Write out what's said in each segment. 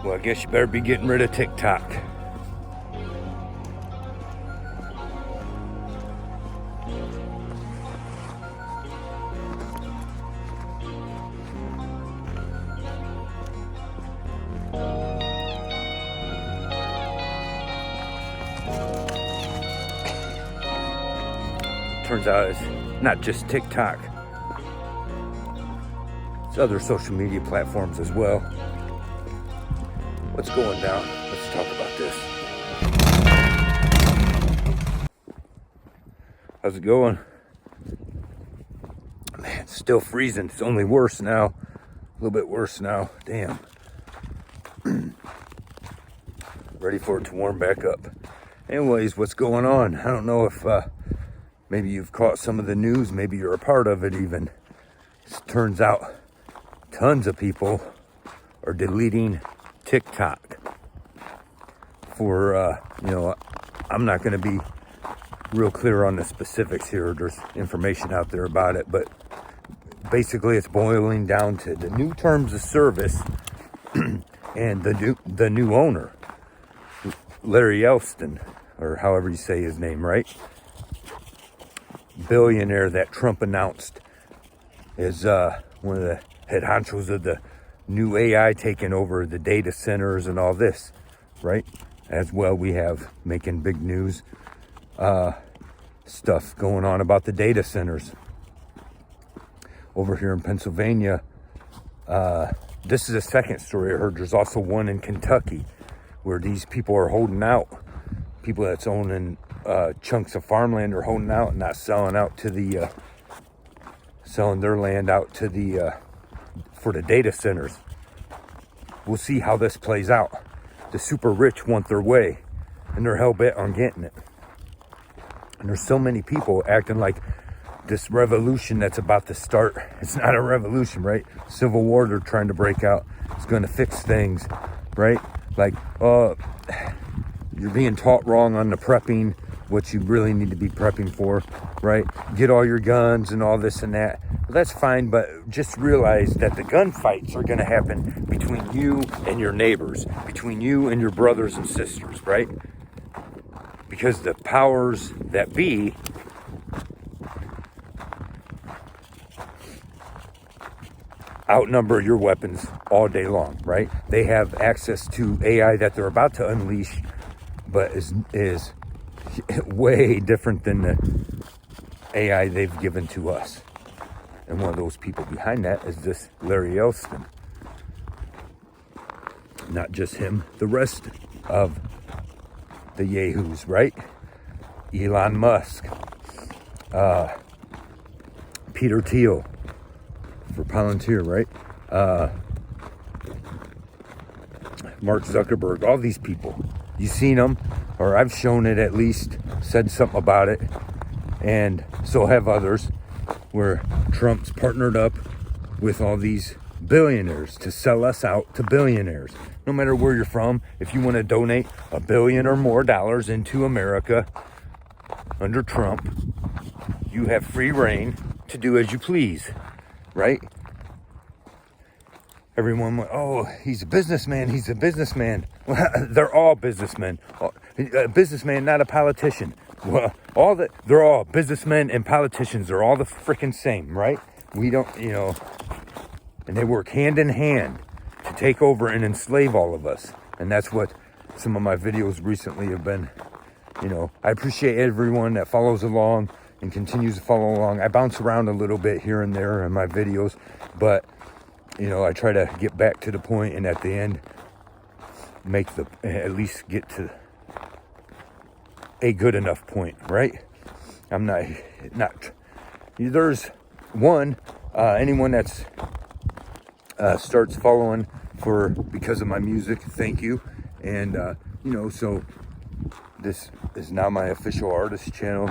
Well, I guess you better be getting rid of TikTok. Turns out it's not just TikTok. It's other social media platforms as well. What's going down? Let's talk about this. How's it going? Man, it's still freezing. It's only worse now. A little bit worse now. Damn. Ready for it to warm back up. Anyways, what's going on? I don't know if maybe you've caught some of the news. Maybe you're a part of it even. It turns out tons of people are deleting TikTok for, I'm not going to be real clear on the specifics here. There's information out there about it, but basically it's boiling down to the new terms of service and the new owner, Larry Elston, or however you say his name, right? Billionaire that Trump announced is one of the head honchos of the new AI taking over the data centers and all this, right? As well, we have making big news stuff going on about the data centers over here in Pennsylvania. This is a second story I heard. There's also one in Kentucky where these people are holding out. People that's owning chunks of farmland are holding out and not selling out to the selling their land out to the for the data centers. We'll see how this plays out. The super rich want their way, and they're hell-bent on getting it. And there's so many people acting like this revolution that's about to start. It's not a revolution, right? Civil war they're trying to break out. It's going to fix things, right? Like, you're being taught wrong on the prepping, what you really need to be prepping for, right? Get all your guns and all this and that. Well, that's fine, but just realize that the gunfights are going to happen between you and your neighbors, between you and your brothers and sisters, right? Because the powers that be outnumber your weapons all day long, right? They have access to AI that they're about to unleash, but is way different than the AI they've given to us. And one of those people behind that is this Larry Elston. Not just him, the rest of the yahoos, right? Elon Musk, Peter Thiel for Palantir, right? Mark Zuckerberg, all these people. You've seen them, or I've shown it at least, said something about it, and so have others, where Trump's partnered up with all these billionaires to sell us out to billionaires. No matter where you're from, if you want to donate $1 billion or more into America under Trump, you have free reign to do as you please, right? Everyone went, oh, he's a businessman, he's a businessman. Well, they're all businessmen. A businessman, not a politician. Well, they're all businessmen and politicians. They're all the freaking same, right? We don't, and they work hand in hand to take over and enslave all of us. And that's what some of my videos recently have been, I appreciate everyone that follows along and continues to follow along. I bounce around a little bit here and there in my videos, but I try to get back to the point, and at the end, at least get to a good enough point, right? I'm not, there's one, anyone that's starts following because of my music, thank you. And, so this is now my official artist channel.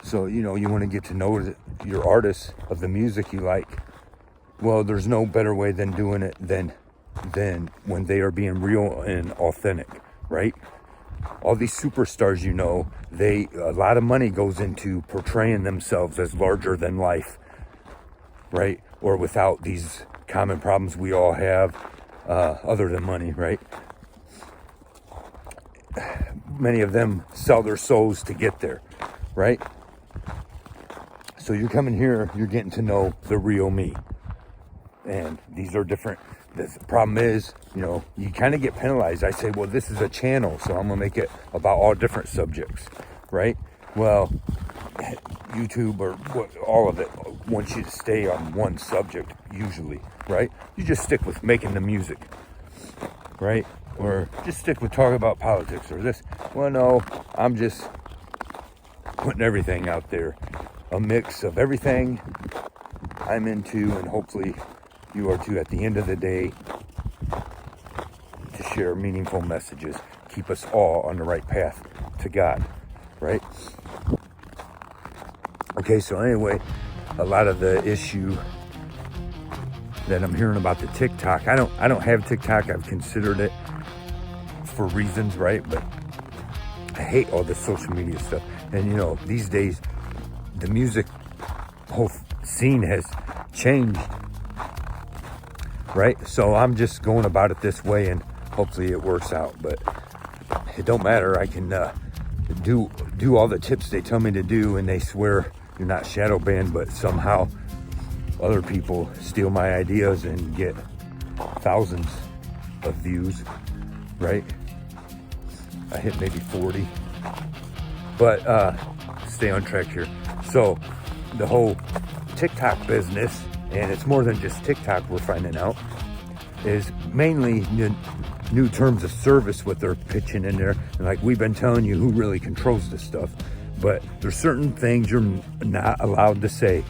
So, you want to get to know your artists of the music you like. Well, there's no better way than doing it than when they are being real and authentic, right? All these superstars, a lot of money goes into portraying themselves as larger than life, right? Or without these common problems we all have, other than money, right? Many of them sell their souls to get there, right? So you're coming here, you're getting to know the real me. And these are different. The problem is, you know, you kind of get penalized. I say, well, this is a channel, so I'm going to make it about all different subjects, right? Well, YouTube or all of it wants you to stay on one subject usually, right? You just stick with making the music, right? Or just stick with talking about politics or this. Well, no, I'm just putting everything out there. A mix of everything I'm into, and hopefully you are too, at the end of the day, to share meaningful messages. Keep us all on the right path to God, right? Okay, so anyway, a lot of the issue that I'm hearing about the TikTok, I don't have TikTok. I've considered it for reasons, right? But I hate all the social media stuff. And you know, these days, the music whole scene has changed, right? So I'm just going about it this way, and hopefully it works out. But it don't matter. I can do all the tips they tell me to do, and they swear you're not shadow banned, but somehow other people steal my ideas and get thousands of views, right? I hit maybe 40, but stay on track here. So the whole TikTok business, and it's more than just TikTok, we're finding out, is mainly new terms of service, what they're pitching in there. And like we've been telling you, who really controls this stuff. But there's certain things you're not allowed to say.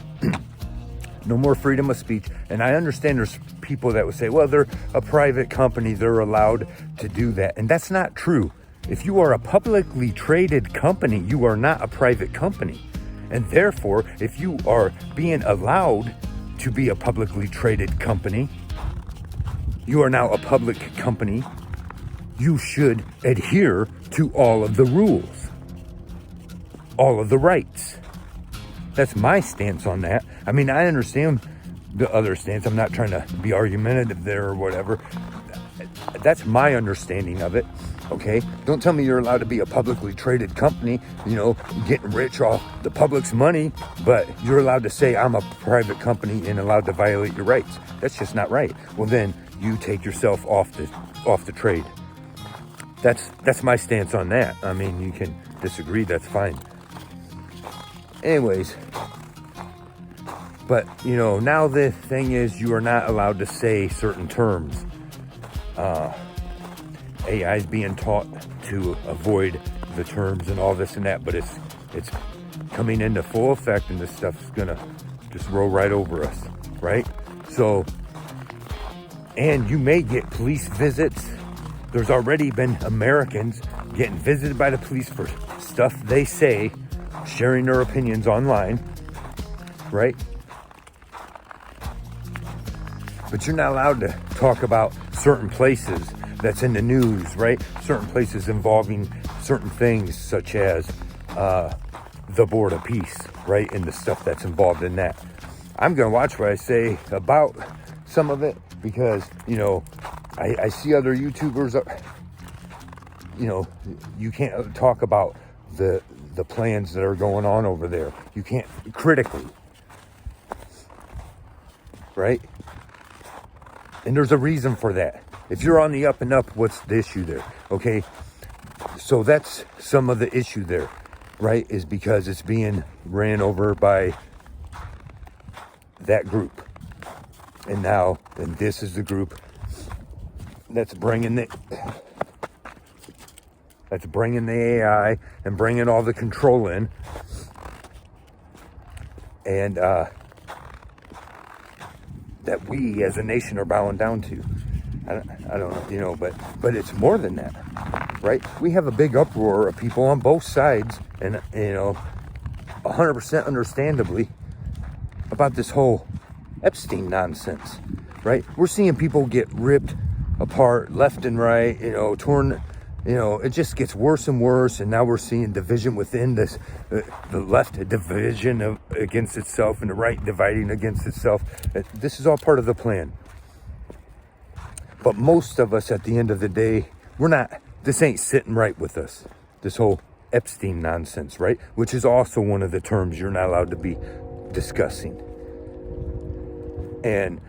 No more freedom of speech. And I understand there's people that would say, well, they're a private company, they're allowed to do that. And that's not true. If you are a publicly traded company, you are not a private company. And therefore, if you are being allowed to be a publicly traded company, you are now a public company. You should adhere to all of the rules, all of the rights. That's my stance on that. I mean, I understand the other stance. I'm not trying to be argumentative there or whatever. That's my understanding of it. Okay, don't tell me you're allowed to be a publicly traded company, you know, getting rich off the public's money, but you're allowed to say I'm a private company and allowed to violate your rights. That's just not right. Well, then you take yourself off the trade. That's my stance on that. I mean, you can disagree, that's fine. Anyways, but you know, now the thing is, you are not allowed to say certain terms. AI is being taught to avoid the terms and all this and that, but it's coming into full effect, and this stuff's gonna just roll right over us, right? So, and you may get police visits. There's already been Americans getting visited by the police for stuff they say, sharing their opinions online, right? But you're not allowed to talk about certain places that's in the news, right? Certain places involving certain things, such as the Board of Peace, right? And the stuff that's involved in that. I'm gonna watch what I say about some of it, because, you know, I see other YouTubers, you know, you can't talk about the plans that are going on over there. You can't, critically, right? And there's a reason for that. If you're on the up and up, what's the issue there? Okay, so that's some of the issue there, right? Is because it's being ran over by that group. And now, and this is the group that's bringing the AI and bringing all the control in. And that we as a nation are bowing down to. I don't know, you know, but it's more than that, right? We have a big uproar of people on both sides, and, you know, 100% understandably, about this whole Epstein nonsense, right? We're seeing people get ripped apart left and right, you know, torn, you know, it just gets worse and worse. And now we're seeing division within this, the left division against itself, and the right dividing against itself. This is all part of the plan. But most of us at the end of the day, this ain't sitting right with us. This whole Epstein nonsense, right? Which is also one of the terms you're not allowed to be discussing. And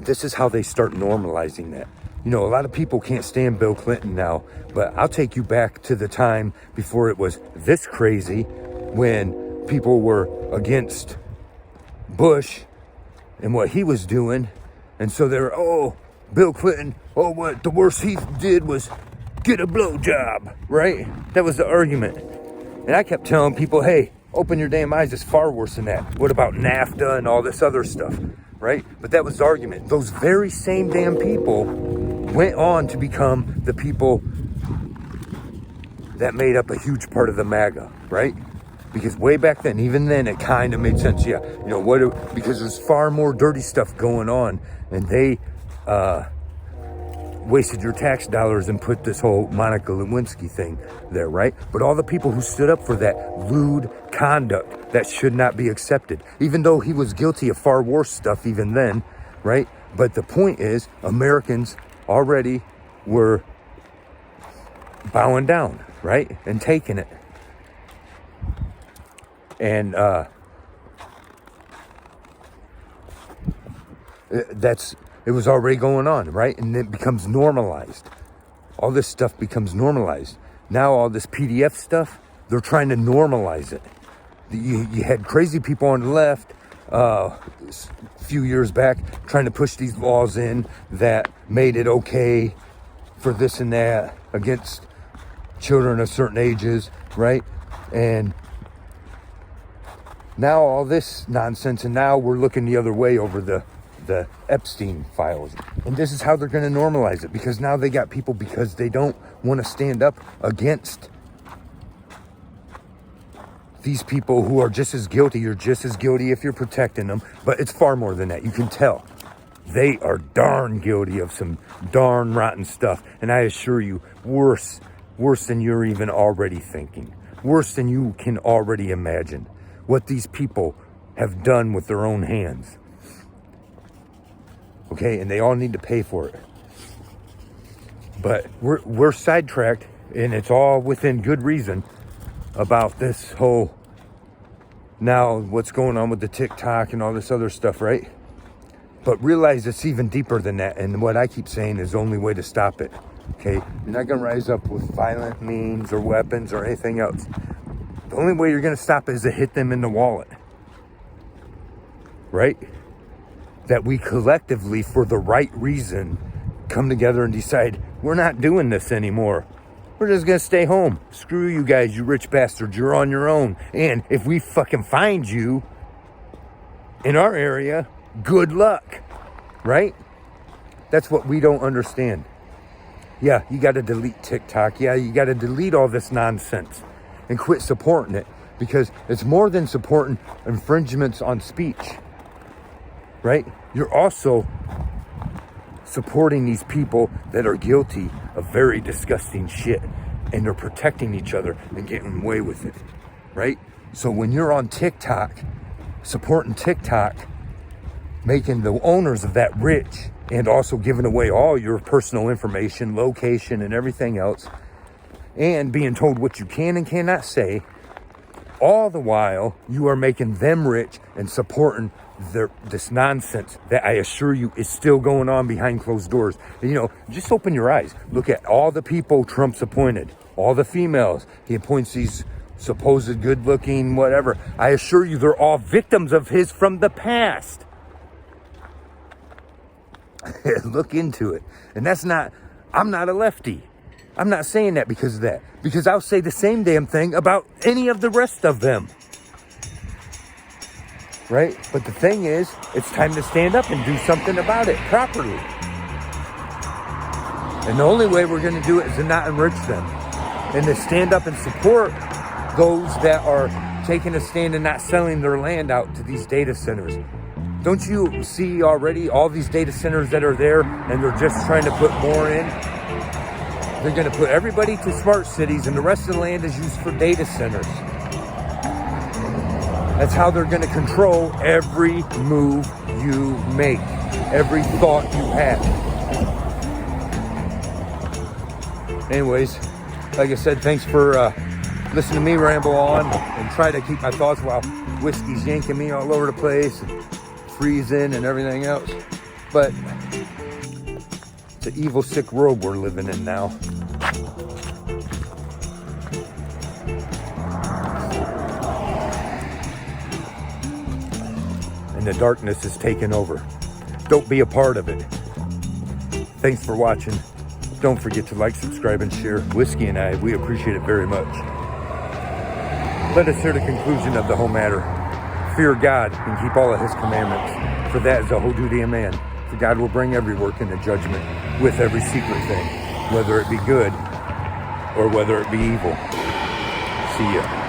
this is how they start normalizing that. You know, a lot of people can't stand Bill Clinton now, but I'll take you back to the time before it was this crazy, when people were against Bush and what he was doing. And so they were, oh, Bill Clinton, oh, what the worst he did was get a blowjob, right? That was the argument. And I kept telling people, hey, open your damn eyes, it's far worse than that. What about NAFTA and all this other stuff, right? But that was the argument. Those very same damn people went on to become the people that made up a huge part of the MAGA, right? Because way back then, even then, it kind of made sense. Yeah, you know, because there's far more dirty stuff going on, and they wasted your tax dollars and put this whole Monica Lewinsky thing there, right? But all the people who stood up for that lewd conduct, that should not be accepted, even though he was guilty of far worse stuff even then, right? But the point is, Americans already were bowing down, right? And taking it. And it was already going on, right? And it becomes normalized. All this stuff becomes normalized. Now all this PDF stuff, they're trying to normalize it. You had crazy people on the left a few years back trying to push these laws in that made it okay for this and that against children of certain ages, right? And now all this nonsense, and now we're looking the other way over the Epstein files. And this is how they're going to normalize it, because now they got people, because they don't want to stand up against these people who are just as guilty. You're just as guilty if you're protecting them, but it's far more than that. You can tell they are darn guilty of some darn rotten stuff, and I assure you, worse than you're even already thinking, worse than you can already imagine, what these people have done with their own hands. Okay, and they all need to pay for it. But we're sidetracked, and it's all within good reason, about this whole, now what's going on with the TikTok and all this other stuff, right? But realize it's even deeper than that, and what I keep saying is the only way to stop it. Okay, you're not going to rise up with violent means or weapons or anything else. The only way you're going to stop it is to hit them in the wallet, right? That we collectively, for the right reason, come together and decide, we're not doing this anymore. We're just going to stay home. Screw you guys, you rich bastards. You're on your own. And if we fucking find you in our area, good luck, right? That's what we don't understand. Yeah, you got to delete TikTok. Yeah, you got to delete all this nonsense and quit supporting it, because it's more than supporting infringements on speech, right? You're also supporting these people that are guilty of very disgusting shit, and they're protecting each other and getting away with it, right? So when you're on TikTok, supporting TikTok, making the owners of that rich, and also giving away all your personal information, location, and everything else, and being told what you can and cannot say, all the while you are making them rich and supporting this nonsense that I assure you is still going on behind closed doors. You know, just open your eyes. Look at all the people Trump's appointed, all the females. He appoints these supposed good-looking whatever. I assure you they're all victims of his from the past. Look into it. And I'm not a lefty. I'm not saying that because of that. Because I'll say the same damn thing about any of the rest of them. Right? But the thing is, it's time to stand up and do something about it properly. And the only way we're going to do it is to not enrich them. And to stand up and support those that are taking a stand and not selling their land out to these data centers. Don't you see already all these data centers that are there, and they're just trying to put more in? They're going to put everybody to smart cities, and the rest of the land is used for data centers. That's how they're going to control every move you make. every thought you have. Anyways, like I said, thanks for listening to me ramble on and try to keep my thoughts while whiskey's yanking me all over the place and freezing and everything else. But it's an evil, sick world we're living in now. And the darkness is taking over. Don't be a part of it. Thanks for watching. Don't forget to like, subscribe, and share. Whiskey and I, we appreciate it very much. Let us hear the conclusion of the whole matter. Fear God and keep all of his commandments, for that is the whole duty of man. For God will bring every work into judgment with every secret thing, whether it be good or whether it be evil. See ya.